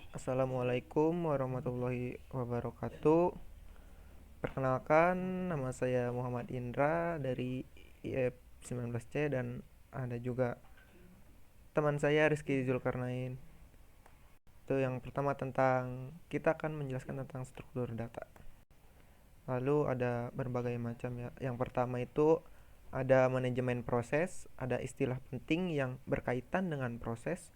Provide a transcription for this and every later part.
Assalamualaikum warahmatullahi wabarakatuh. Perkenalkan, nama saya Muhammad Indra dari IF 19C dan ada juga teman saya Rizky Zulkarnain. Itu yang pertama tentang kita akan menjelaskan tentang struktur data. Lalu ada berbagai macam ya. Yang pertama itu ada manajemen proses, ada istilah penting yang berkaitan dengan proses.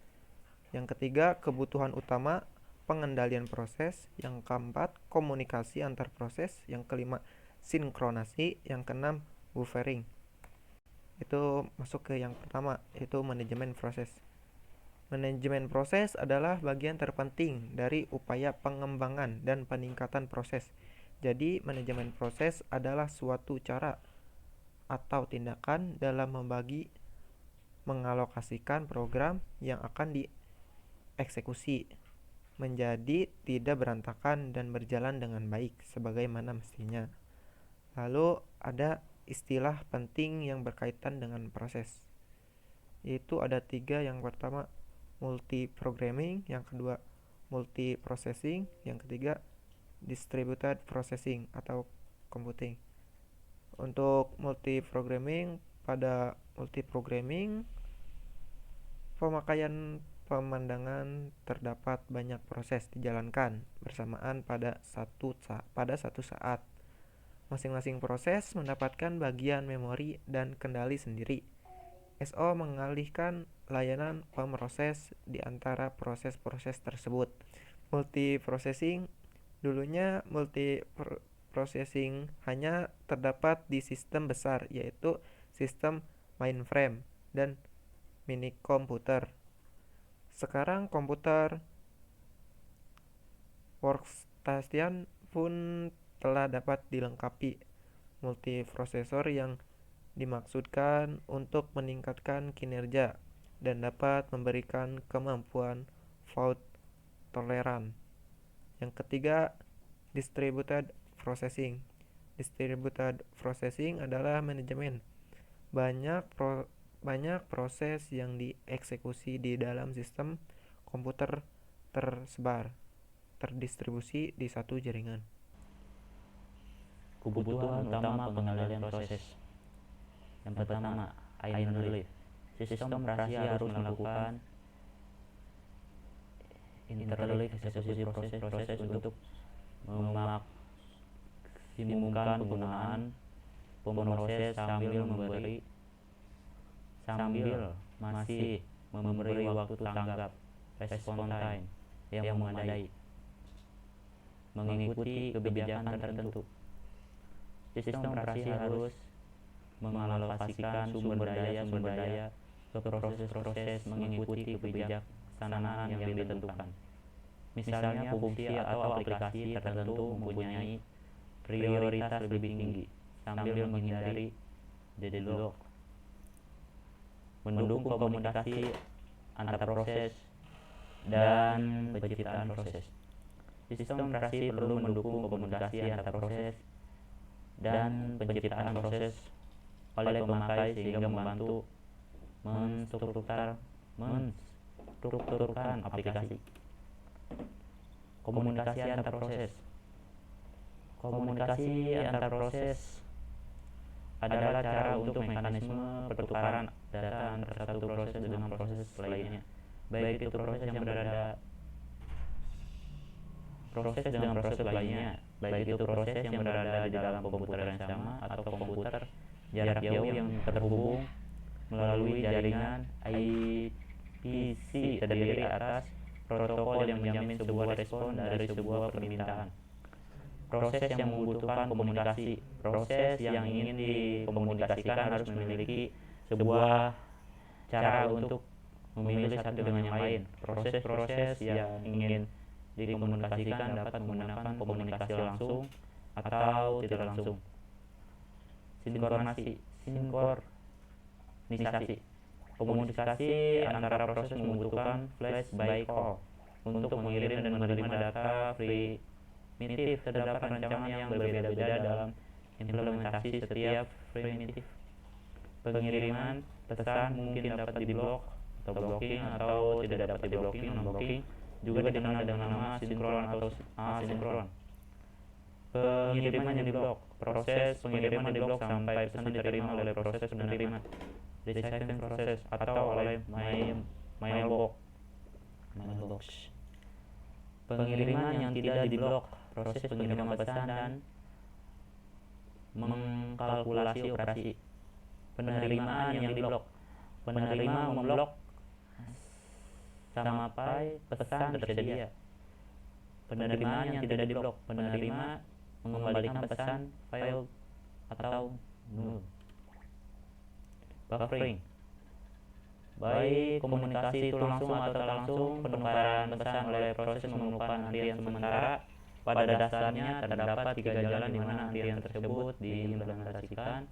Yang ketiga, kebutuhan utama pengendalian proses. Yang keempat, komunikasi antar proses. Yang kelima, sinkronasi. Yang keenam, buffering. Itu masuk ke yang pertama, yaitu manajemen proses. Manajemen proses adalah bagian terpenting dari upaya pengembangan dan peningkatan proses. Jadi, manajemen proses adalah suatu cara atau tindakan dalam membagi, mengalokasikan program yang akan dieksekusi menjadi tidak berantakan dan berjalan dengan baik sebagaimana mestinya. Lalu ada istilah penting yang berkaitan dengan proses, yaitu ada tiga. Yang pertama multi-programming, yang kedua multi-processing, yang ketiga distributed processing atau computing. Untuk multi-programming, pada multi-programming pemakaian pemandangan terdapat banyak proses dijalankan bersamaan pada satu saat. Masing-masing proses mendapatkan bagian memori dan kendali sendiri. SO mengalihkan layanan pemroses di antara proses-proses tersebut. Multiprocessing, dulunya multiprocessing hanya terdapat di sistem besar, yaitu sistem mainframe dan mini komputer. Sekarang komputer workstation pun telah dapat dilengkapi multiprosesor yang dimaksudkan untuk meningkatkan kinerja dan dapat memberikan kemampuan fault tolerant. Yang ketiga, distributed processing. Distributed processing adalah manajemen banyak proses yang dieksekusi di dalam sistem komputer terdistribusi di satu jaringan. Kebutuhan utama pengendalian proses. Yang pertama, inline. Sistem operasi harus melakukan interleave eksekusi proses-proses untuk memaksimumkan penggunaan pemroses sambil masih memberi waktu tanggap response time yang memadai mengikuti kebijakan tertentu. Sistem operasi harus mengalokasikan sumber daya ke proses-proses mengikuti kebijaksanaan yang ditentukan. Misalnya fungsi atau aplikasi tertentu mempunyai prioritas lebih tinggi sambil menghindari deadlock. Mendukung komunikasi antar proses dan penciptaan proses. Sistem operasi perlu mendukung komunikasi antar proses dan penciptaan proses oleh pemakai sehingga membantu menstrukturkan aplikasi. Komunikasi antar proses. Komunikasi antar proses adalah cara untuk mekanisme pertukaran data antara satu proses dengan proses lainnya, baik itu proses dengan proses lainnya, baik itu proses yang berada di dalam komputer yang sama atau komputer jarak jauh yang terhubung melalui jaringan IPC terdiri atas protokol yang menjamin sebuah respon dari sebuah permintaan. Proses yang membutuhkan komunikasi. Proses yang ingin dikomunikasikan harus memiliki sebuah cara untuk memilih satu dengan yang lain. Proses-proses yang ingin dikomunikasikan dapat menggunakan komunikasi langsung atau tidak langsung. Sinkronisasi. Komunikasi antara proses membutuhkan flash by call untuk mengirim dan menerima data primitif. Terdapat rancangan yang berbeda-beda dalam implementasi setiap primitif. Pengiriman pesan mungkin dapat diblok atau blocking atau tidak dapat diblocking, non-blocking juga dikenal dengan nama sinkron atau asinkron. Pengiriman yang di blok, proses pengiriman di blok sampai pesan diterima oleh proses penerima, receiving proses atau oleh mailbox. Pengiriman yang tidak di blok, proses pengiriman pesan dan mengkalkulasi operasi. Penerimaan yang di blok, penerima memblok sampai pesan tersedia. Penerimaan yang tidak di blok, penerima mengembalikan pesan, file atau null. Buffering, baik komunikasi itu langsung atau tak langsung, penukaran pesan oleh proses memerlukan antrian sementara. Pada dasarnya terdapat 3 jalan di mana antrian tersebut diimplementasikan.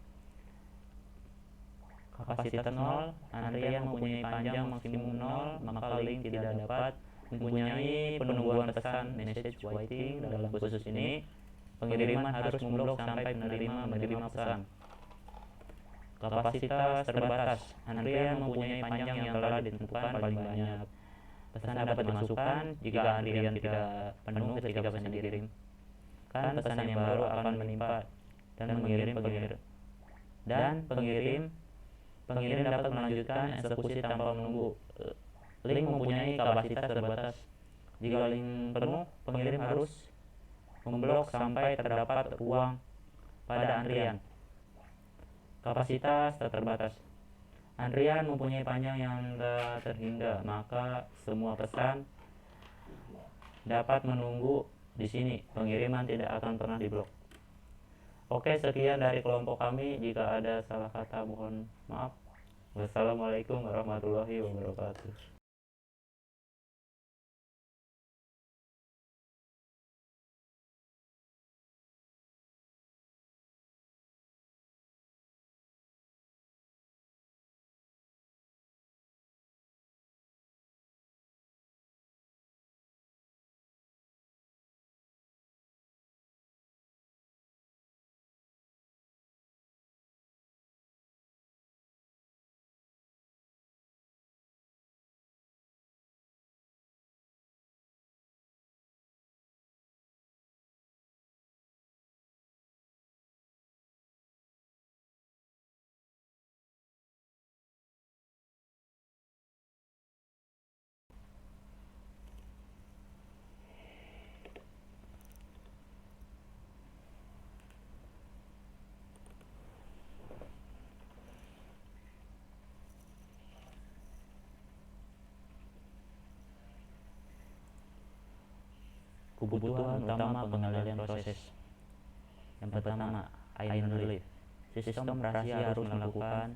Kapasitas 0, antrian mempunyai panjang maksimum 0, maka link tidak dapat mempunyai penungguan pesan message waiting. Dalam khusus ini, pengiriman harus memblok sampai penerima menerima pesan. Kapasitas terbatas, antrian mempunyai panjang yang telah ditentukan paling banyak. Pesan dapat dimasukkan jika antrian tidak penuh ketika pesan dikirim. Kan pesan yang baru akan menimpa dan pengirim dapat melanjutkan eksekusi tanpa menunggu. Link mempunyai kapasitas terbatas. Jika link penuh, pengirim harus memblok sampai terdapat ruang pada antrian. Kapasitas terbatas, antrian mempunyai panjang yang tak terhingga, maka semua pesan dapat menunggu di sini. Pengiriman tidak akan pernah diblok. Oke, sekian dari kelompok kami. Jika ada salah kata mohon maaf. Wassalamualaikum warahmatullahi wabarakatuh. Kebutuhan utama pengendalian proses. Yang pertama, idle relief. Sistem operasi harus melakukan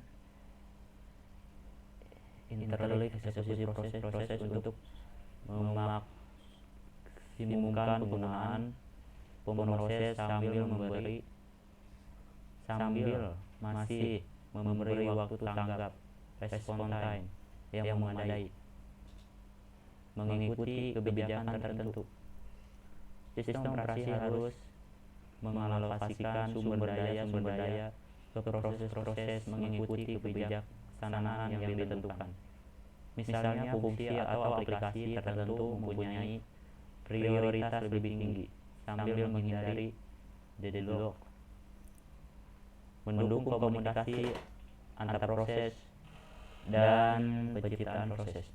interleave eksekusi proses untuk memaksimumkan penggunaan pemroses sambil masih memberi waktu tanggap respon time yang memadai mengikuti kebijakan tertentu. Sistem operasi harus mengalokasikan sumber daya ke proses-proses mengikuti kebijaksanaan yang ditentukan. Misalnya fungsi atau aplikasi tertentu mempunyai prioritas lebih tinggi sambil menghindari deadlock. Mendukung komunikasi antar proses dan penciptaan proses.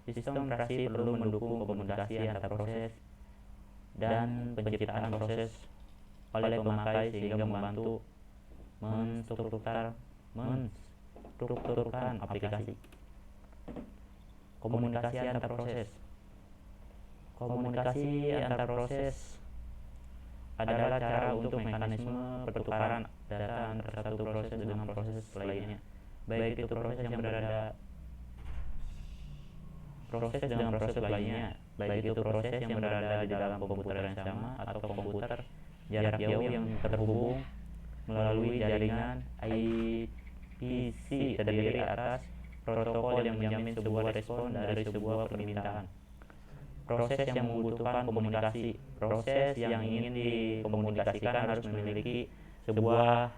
Sistem operasi perlu mendukung komunikasi antar proses dan penciptaan proses oleh pemakai sehingga membantu menstrukturkan aplikasi. Komunikasi antar proses. Komunikasi antar proses adalah cara untuk mekanisme pertukaran data antara satu proses dengan proses lainnya, baik itu proses dengan proses lainnya, baik itu proses yang berada di dalam komputer yang sama atau komputer jarak jauh yang terhubung melalui jaringan IPC terdiri atas protokol yang menjamin sebuah respon dari sebuah permintaan. Proses yang membutuhkan komunikasi. Proses yang ingin dikomunikasikan harus memiliki sebuah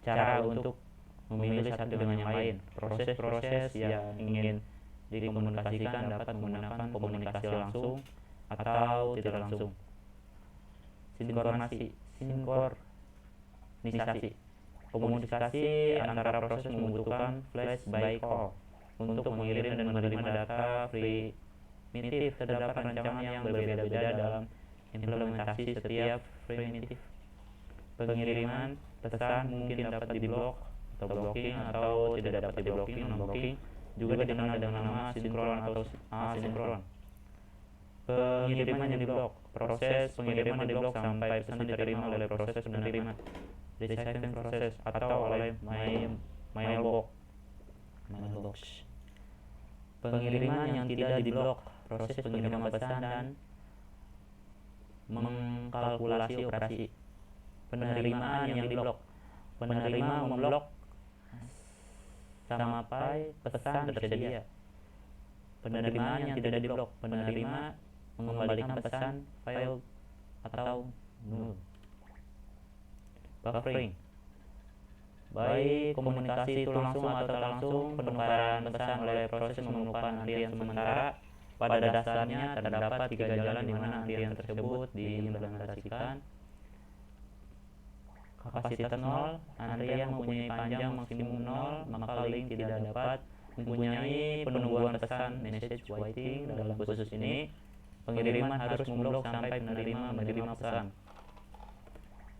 cara untuk memilih satu dengan yang lain. Proses-proses yang ingin dikomunikasikan dapat menggunakan komunikasi langsung atau tidak langsung. Sinkronisasi komunikasi antara proses membutuhkan flash by call untuk mengirim dan menerima data primitif. Terdapat rancangan yang berbeda-beda dalam implementasi setiap primitif. Pengiriman pesan mungkin dapat diblok atau blocking atau tidak dapat diblocking, non-blocking, juga dikenal dengan nama sinkron atau asinkron. Pengiriman yang diblok, proses pengiriman diblok sampai pesan diterima oleh proses penerima, receiving proses, atau oleh mailbox. Pengiriman yang tidak diblok, proses pengiriman pesan dan mengkalkulasi operasi. Penerimaan yang diblok, penerima memblok sampai pesan tersedia. Penerimaan yang tidak diblok, penerima mengembalikan pesan, file, atau null. Buffering, baik komunikasi itu langsung atau tak langsung, penukaran pesan oleh proses memerlukan antrian sementara. Pada dasarnya terdapat 3 jalan di mana antrian tersebut diimplementasikan. Kapasitas 0, antrian mempunyai panjang maksimum 0, maka link tidak dapat mempunyai penungguan pesan message waiting. Dalam khusus ini, pengiriman harus memblok sampai penerima menerima pesan.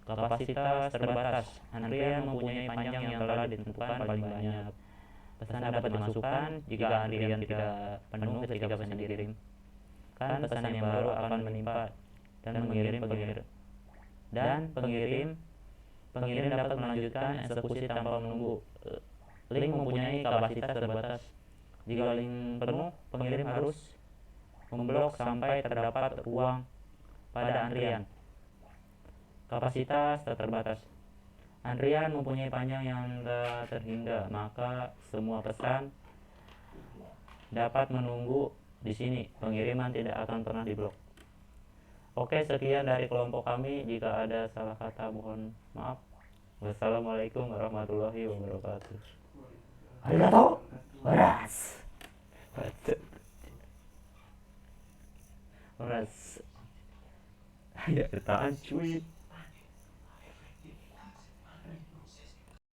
Kapasitas terbatas, antrian mempunyai panjang yang telah ditentukan paling banyak. Pesan dapat dimasukkan jika antrian tidak penuh ketika pesan dikirim. Kan pesan yang baru akan menimpa dan pengirim dapat melanjutkan eksekusi tanpa menunggu. Link mempunyai kapasitas terbatas. Jika link penuh, pengirim harus memblok sampai terdapat ruang pada antrian. Kapasitas terbatas, antrian mempunyai panjang yang tak terhingga, maka semua pesan dapat menunggu di sini. Pengiriman tidak akan pernah diblok. Oke, sekian dari kelompok kami. Jika ada salah kata mohon maaf. Wassalamualaikum warahmatullahi wabarakatuh. Arigatou. Horas. Horas. Ya, ketaan cuy.